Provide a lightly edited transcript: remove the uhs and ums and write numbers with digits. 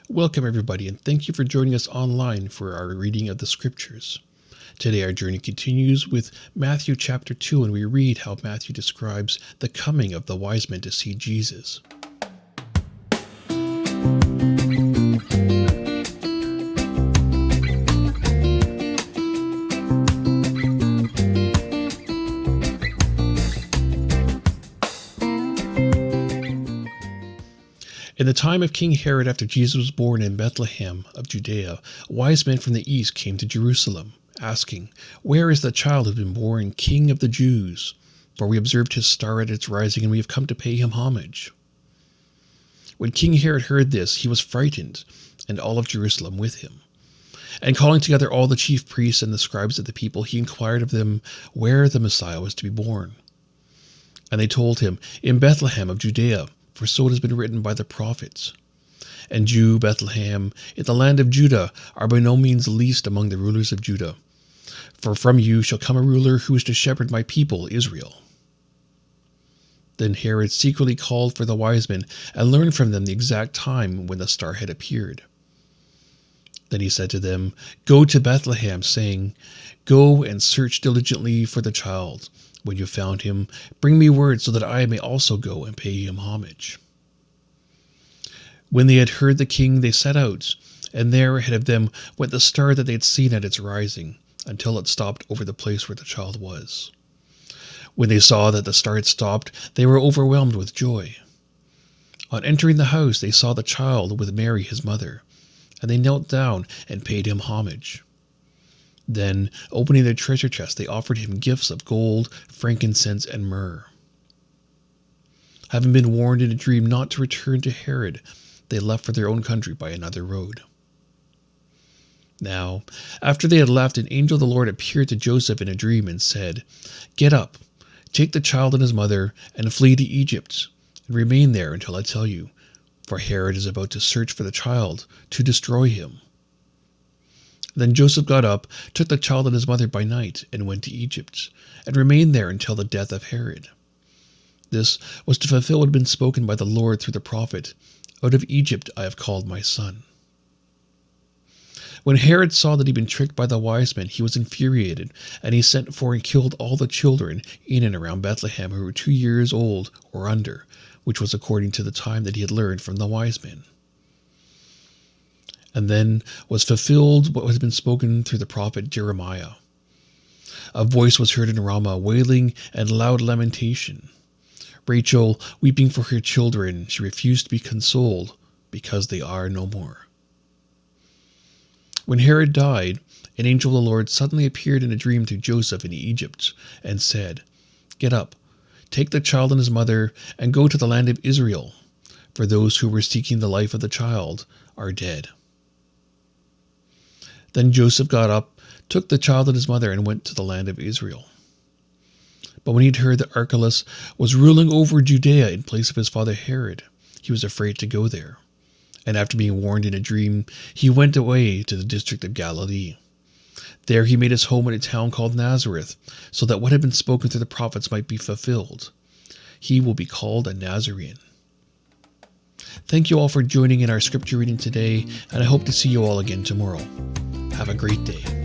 Welcome, everybody, and thank you for joining us online for our reading of the Scriptures. Today, our journey continues with Matthew chapter 2, and we read how Matthew describes the coming of the wise men to see Jesus. In the time of King Herod, after Jesus was born in Bethlehem of Judea, wise men from the east came to Jerusalem, asking, "Where is the child who has been born King of the Jews? For we observed his star at its rising, and we have come to pay him homage." When King Herod heard this, he was frightened, and all of Jerusalem with him. And calling together all the chief priests and the scribes of the people, he inquired of them where the Messiah was to be born. And they told him, "In Bethlehem of Judea, for so it has been written by the prophets. And you, Bethlehem, in the land of Judah, are by no means least among the rulers of Judah. For from you shall come a ruler who is to shepherd my people Israel." Then Herod secretly called for the wise men and learned from them the exact time when the star had appeared. Then he said to them, "Go to Bethlehem, saying, 'Go and search diligently for the child. When you have found him, bring me word so that I may also go and pay him homage." When they had heard the king, they set out, and there ahead of them went the star that they had seen at its rising, until it stopped over the place where the child was. When they saw that the star had stopped, they were overwhelmed with joy. On entering the house, they saw the child with Mary his mother, and they knelt down and paid him homage. Then, opening their treasure chest, they offered him gifts of gold, frankincense, and myrrh. Having been warned in a dream not to return to Herod, they left for their own country by another road. Now, after they had left, an angel of the Lord appeared to Joseph in a dream and said, "Get up, take the child and his mother, and flee to Egypt, and remain there until I tell you, for Herod is about to search for the child to destroy him." Then Joseph got up, took the child and his mother by night, and went to Egypt, and remained there until the death of Herod. This was to fulfill what had been spoken by the Lord through the prophet, "Out of Egypt I have called my son." When Herod saw that he had been tricked by the wise men, he was infuriated, and he sent for and killed all the children in and around Bethlehem who were 2 years old or under, which was according to the time that he had learned from the wise men. And then was fulfilled what had been spoken through the prophet Jeremiah. A voice was heard in Ramah, wailing and loud lamentation. Rachel, weeping for her children, she refused to be consoled, because they are no more. When Herod died, an angel of the Lord suddenly appeared in a dream to Joseph in Egypt, and said, "Get up, take the child and his mother, and go to the land of Israel, for those who were seeking the life of the child are dead." Then Joseph got up, took the child and his mother, and went to the land of Israel. But when he had heard that Archelaus was ruling over Judea in place of his father Herod, he was afraid to go there. And after being warned in a dream, he went away to the district of Galilee. There he made his home in a town called Nazareth, so that what had been spoken through the prophets might be fulfilled. He will be called a Nazarene. Thank you all for joining in our scripture reading today, and I hope to see you all again tomorrow. Have a great day.